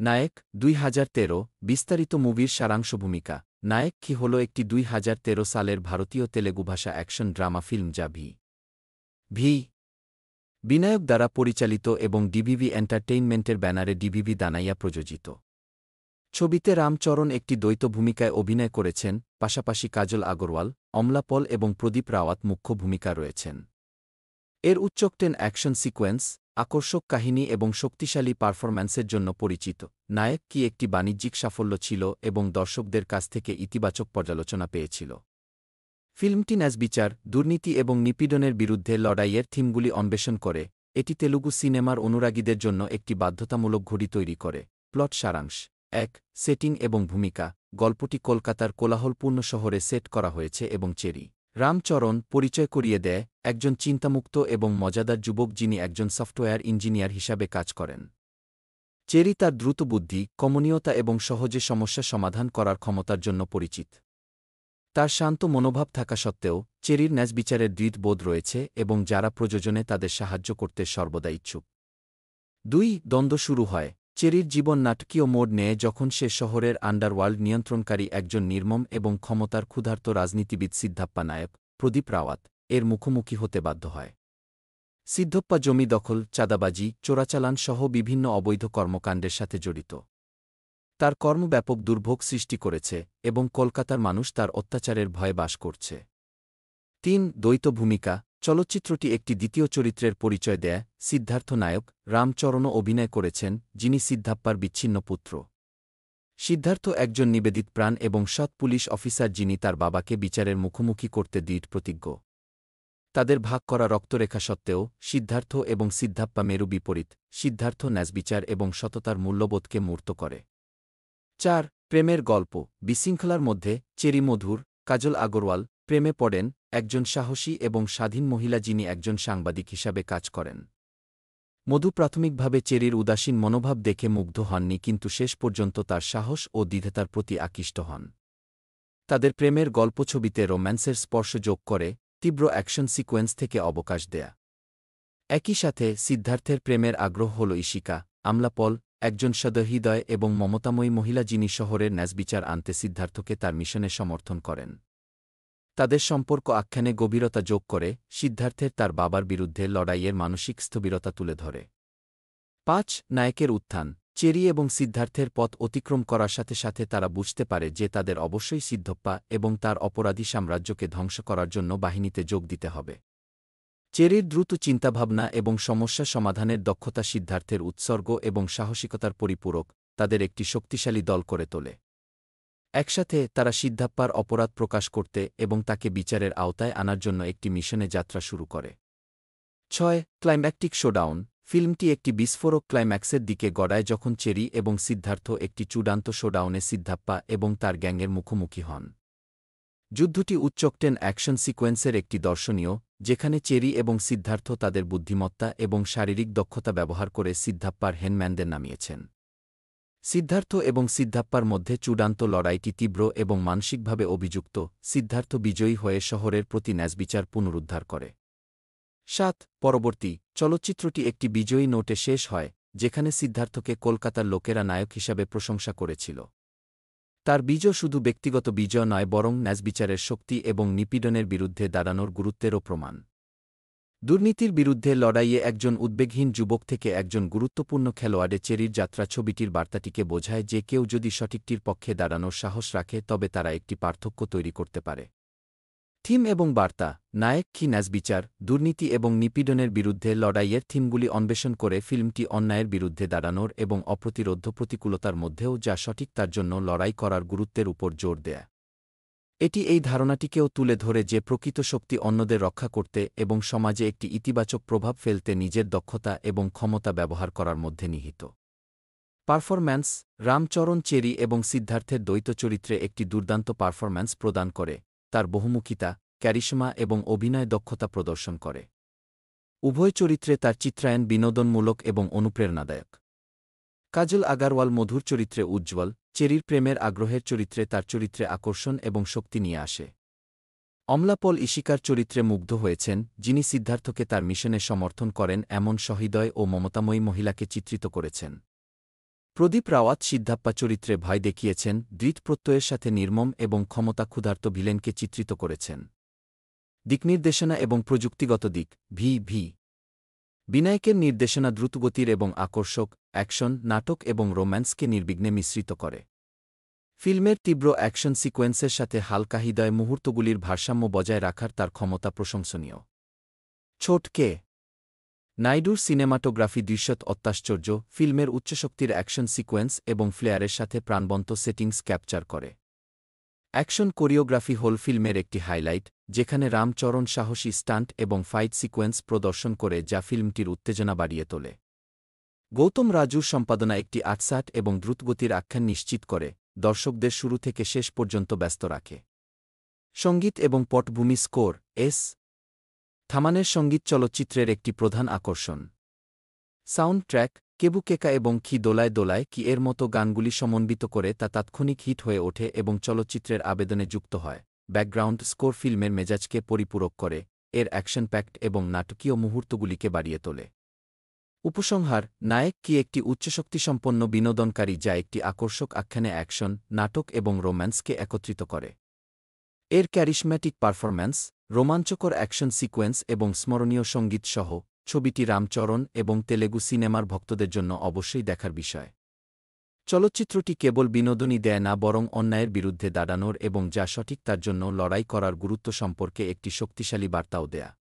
নায়ক ২০১৩ বিস্তারিত মুভির সারাংশ ভূমিকা নায়ক কি হল একটি ২০১৩ সালের ভারতীয় তেলেগু ভাষা অ্যাকশন ড্রামা ফিল্ম যা ভি বিনায়ক দ্বারা পরিচালিত এবং ডিভিভি এন্টারটেইনমেন্টের ব্যানারে ডিভিভি দানাইয়া প্রযোজিত। ছবিতে রামচরণ একটি দ্বৈত ভূমিকায় অভিনয় করেছেন, পাশাপাশি কাজল আগরওয়াল, অমলা পল এবং প্রদীপ রাওয়াত মুখ্য ভূমিকা রয়েছেন। এর উচ্চকটেন অ্যাকশন সিকোয়েন্স, আকর্ষক কাহিনী এবং শক্তিশালী পারফরম্যান্সের জন্য পরিচিত। নায়ক কি একটি বাণিজ্যিক সাফল্য ছিল এবং দর্শকদের কাছ থেকে ইতিবাচক পর্যালোচনা পেয়েছিল। ফিল্মটি ন্যায়বিচার, দুর্নীতি এবং নিপীড়নের বিরুদ্ধে লড়াইয়ের থিমগুলি অন্বেষণ করে। এটি তেলুগু সিনেমার অনুরাগীদের জন্য একটি বাধ্যতামূলক ঘড়ি তৈরি করে। প্লট সারাংশ ১. সেটিং এবং ভূমিকা গল্পটি কলকাতার কোলাহলপূর্ণ শহরে সেট করা হয়েছে এবং চেরি রামচরণ পরিচয় করিয়ে দেয় একজন চিন্তামুক্ত এবং মজাদার যুবক যিনি একজন সফটওয়্যার ইঞ্জিনিয়ার হিসাবে কাজ করেন। চেরি তার দ্রুত বুদ্ধি, কমনীয়তা এবং সহজে সমস্যা সমাধান করার ক্ষমতার জন্য পরিচিত। তার শান্ত মনোভাব থাকা সত্ত্বেও চেরির ন্যায়বিচারের দৃঢ় বোধ রয়েছে এবং যারা প্রযোজনে তাদের সাহায্য করতে সর্বদা ইচ্ছুক। ২. দ্বন্দ্ব শুরু হয়। চেরির জীবন নাটকীয় মোড় নেয় যখন সে শহরের আন্ডারওয়ার্ল্ড নিয়ন্ত্রণকারী একজন নির্মম এবং ক্ষমতার ক্ষুধার্ত রাজনীতিবিদ সিদ্ধাপ্পা নায়ক, প্রদীপ রাওয়াত এর মুখোমুখি হতে বাধ্য হয়। সিদ্ধপ্পা জমি দখল, চাঁদাবাজি, চোরাচালান সহ বিভিন্ন অবৈধ কর্মকাণ্ডের সাথে জড়িত। তার কর্ম ব্যাপক দুর্ভোগ সৃষ্টি করেছে এবং কলকাতার মানুষ তার অত্যাচারের ভয়ে বাস করছে। ৩. দ্বৈত ভূমিকা চলচ্চিত্রটি একটি দ্বিতীয় চরিত্রের পরিচয় দেয়। সিদ্ধার্থ নায়ক রামচরণও অভিনয় করেছেন, যিনি সিদ্ধাপ্পার বিচ্ছিন্ন পুত্র। সিদ্ধার্থ একজন নিবেদিত প্রাণ এবং সৎ পুলিশ অফিসার যিনি তার বাবাকে বিচারের মুখোমুখি করতে দৃঢ় প্রতিজ্ঞ। তাদের ভাগ করা রক্তরেখা সত্ত্বেও সিদ্ধার্থ এবং সিদ্ধাপ্পা মেরু বিপরীত। সিদ্ধার্থ ন্যায়বিচার এবং সততার মূল্যবোধকে মূর্ত করে। ৪. প্রেমের গল্প বিশৃঙ্খলার মধ্যে চেরি মধুর, কাজল আগরওয়াল প্রেমে পড়েন একজন সাহসী এবং স্বাধীন মহিলা যিনি একজন সাংবাদিক হিসাবে কাজ করেন। মধু প্রাথমিকভাবে চেরির উদাসীন মনোভাব দেখে মুগ্ধ হননি কিন্তু শেষ পর্যন্ত তার সাহস ও দ্বিধাতার প্রতি আকৃষ্ট হন। তাদের প্রেমের গল্প ছবিতে রোম্যান্সের স্পর্শ যোগ করে, তীব্র অ্যাকশন সিকোয়েন্স থেকে অবকাশ দেয়া। একই সাথে সিদ্ধার্থের প্রেমের আগ্রহ হল ঈশিকা, আমলা পল একজন সদহৃদয় এবং মমতাময়ী মহিলা যিনি শহরের ন্যায়বিচার আনতে সিদ্ধার্থকে তার মিশনে সমর্থন করেন। তাদের সম্পর্ক আখ্যানে গভীরতা যোগ করে, সিদ্ধার্থের তার বাবার বিরুদ্ধে লড়াইয়ের মানসিক স্থবিরতা তুলে ধরে। ৫. নায়কের উত্থান চেরি এবং সিদ্ধার্থের পথ অতিক্রম করার সাথে সাথে তারা বুঝতে পারে যে তাদের অবশ্যই সিদ্ধপ্পা এবং তার অপরাধী সাম্রাজ্যকে ধ্বংস করার জন্য বাহিনীতে যোগ দিতে হবে। চেরির দ্রুত চিন্তাভাবনা এবং সমস্যা সমাধানের দক্ষতা সিদ্ধার্থের উৎসর্গ এবং সাহসিকতার পরিপূরক তাদের একটি শক্তিশালী দল করে তোলে। একসাথে তারা সিদ্ধাপ্পার অপরাধ প্রকাশ করতে এবং তাকে বিচারের আওতায় আনার জন্য একটি মিশনে যাত্রা শুরু করে। ৬. ক্লাইম্যাক্টিক শোডাউন ফিল্মটি একটি বিস্ফোরক ক্লাইম্যাক্সের দিকে গড়ায় যখন চেরি এবং সিদ্ধার্থ একটি চূড়ান্ত শোডাউনে সিদ্ধাপ্পা এবং তার গ্যাংয়ের মুখোমুখি হন। যুদ্ধটি উচ্চকটেন অ্যাকশন সিকোয়েন্সের একটি দর্শনীয়, যেখানে চেরি এবং সিদ্ধার্থ তাদের বুদ্ধিমত্তা এবং শারীরিক দক্ষতা ব্যবহার করে সিদ্ধাপ্পার হেনম্যানদের নামিয়েছেন। সিদ্ধার্থ এবং সিদ্ধাপ্পার মধ্যে চূড়ান্ত লড়াইটি তীব্র এবং মানসিকভাবে অভিযুক্ত। সিদ্ধার্থ বিজয়ী হয়ে শহরের প্রতি ন্যায়বিচার পুনরুদ্ধার করে। ৭. পরবর্তী চলচ্চিত্রটি একটি বিজয়ী নোটে শেষ হয়, যেখানে সিদ্ধার্থকে কলকাতার লোকেরা নায়ক হিসাবে প্রশংসা করেছিল। তার বিজয় শুধু ব্যক্তিগত বিজয় নয় বরং ন্যায়বিচারের শক্তি এবং নিপীড়নের বিরুদ্ধে দাঁড়ানোর গুরুত্বেরও প্রমাণ। দুর্নীতির বিরুদ্ধে লড়াইয়ে একজন উদ্বেগহীন যুবক থেকে একজন গুরুত্বপূর্ণ খেলোয়াড়ে চেরির যাত্রা ছবিটির বার্তাটিকে বোঝায় যে কেউ যদি সঠিকটির পক্ষে দাঁড়ানোর সাহস রাখে তবে তারা একটি পার্থক্য তৈরি করতে পারে। থিম এবং বার্তা নায়ক কি ন্যায়বিচার, দুর্নীতি এবং নিপীড়নের বিরুদ্ধে লড়াইয়ের থিমগুলি অন্বেষণ করে ফিল্মটি অন্যায়ের বিরুদ্ধে দাঁড়ানোর এবং অপ্রতিরোধ্য প্রতিকূলতার মধ্যেও যা সঠিক তার জন্য লড়াই করার গুরুত্বের উপর জোর দেয়। এটি এই ধারণাটিকেও তুলে ধরে যে প্রকৃত শক্তি অন্যদের রক্ষা করতে এবং সমাজে একটি ইতিবাচক প্রভাব ফেলতে নিজের দক্ষতা এবং ক্ষমতা ব্যবহার করার মধ্যে নিহিত। পারফরম্যান্স রামচরণ চেরি এবং সিদ্ধার্থের দ্বৈত চরিত্রে একটি দুর্দান্ত পারফরম্যান্স প্রদান করে, তার বহুমুখিতা, ক্যারিশমা এবং অভিনয় দক্ষতা প্রদর্শন করে। উভয় চরিত্রে তার চিত্রায়ন বিনোদনমূলক এবং অনুপ্রেরণাদায়ক। কাজল আগারওয়াল মধুর চরিত্রে উজ্জ্বল, চেরির প্রেমের আগ্রহের চরিত্রে তার চরিত্রে আকর্ষণ এবং শক্তি নিয়ে আসে। অমলা পল ঈশিকার চরিত্রে মুগ্ধ হয়েছেন, যিনি সিদ্ধার্থকে তার মিশনে সমর্থন করেন এমন সহৃদয় ও মমতাময়ী মহিলাকে চিত্রিত করেছেন। প্রদীপ রাওয়াত সিদ্ধাপ্পা চরিত্রে ভয় দেখিয়েছেন, দৃঢ় প্রত্যয়ের সাথে নির্মম এবং ক্ষমতা ক্ষুধার্ত ভিলেনকে চিত্রিত করেছেন। দিকনির্দেশনা এবং প্রযুক্তিগত দিক ভি বিনায়কের নির্দেশনা দ্রুতগতির এবং আকর্ষক, অ্যাকশন, নাটক এবং রোম্যান্সকে নির্বিঘ্নে মিশ্রিত করে। ফিল্মের তীব্র অ্যাকশন সিকোয়েন্সের সাথে হালকা হৃদয় মুহূর্তগুলির ভারসাম্য বজায় রাখার তার ক্ষমতা প্রশংসনীয়। ছোট কে নাইডুর সিনেমাটোগ্রাফি দৃশ্যত অত্যাশ্চর্য, ফিল্মের উচ্চশক্তির অ্যাকশন সিকোয়েন্স এবং ফ্লেয়ারের সাথে প্রাণবন্ত সেটিংস ক্যাপচার করে। অ্যাকশন কোরিওগ্রাফি হল ফিল্মের একটি হাইলাইট, যেখানে রামচরণ সাহসী স্টান্ট এবং ফাইট সিকোয়েন্স প্রদর্শন করে যা ফিল্মটির উত্তেজনা বাড়িয়ে তোলে। গৌতম রাজুর সম্পাদনা একটি আটসাট এবং দ্রুতগতির আখ্যান নিশ্চিত করে, দর্শকদের শুরু থেকে শেষ পর্যন্ত ব্যস্ত রাখে। সঙ্গীত এবং পটভূমি স্কোর এস থামানের সঙ্গীত চলচ্চিত্রের একটি প্রধান আকর্ষণ। সাউন্ড ট্র্যাক কেবুকেকা এবং কি দোলায় দোলায় কি এর মতো গানগুলি সমন্বিত করে তা তাৎক্ষণিক হিট হয়ে ওঠে এবং চলচ্চিত্রের আবেদনে যুক্ত হয়। ব্যাকগ্রাউন্ড স্কোর ফিল্মের মেজাজকে পরিপূরক করে, এর অ্যাকশন প্যাক্ট এবং নাটকীয় মুহূর্তগুলিকে বাড়িয়ে তোলে। উপসংহার নায়ক কি একটি উচ্চশক্তিসম্পন্ন বিনোদনকারী যা একটি আকর্ষক আখ্যানে অ্যাকশন, নাটক এবং রোম্যান্সকে একত্রিত করে। এর ক্যারিশম্যাটিক পারফরম্যান্স, রোমাঞ্চকর অ্যাকশন সিকোয়েন্স এবং স্মরণীয় সঙ্গীত সহ ছবিটি রামচরণ এবং তেলেগু সিনেমার ভক্তদের জন্য অবশ্যই দেখার বিষয়। চলচ্চিত্রটি কেবল বিনোদনই দেয় না, বরং অন্যায়ের বিরুদ্ধে দাঁড়ানোর এবং যা সঠিক তার জন্য লড়াই করার গুরুত্ব সম্পর্কে একটি শক্তিশালী বার্তাও দেয়।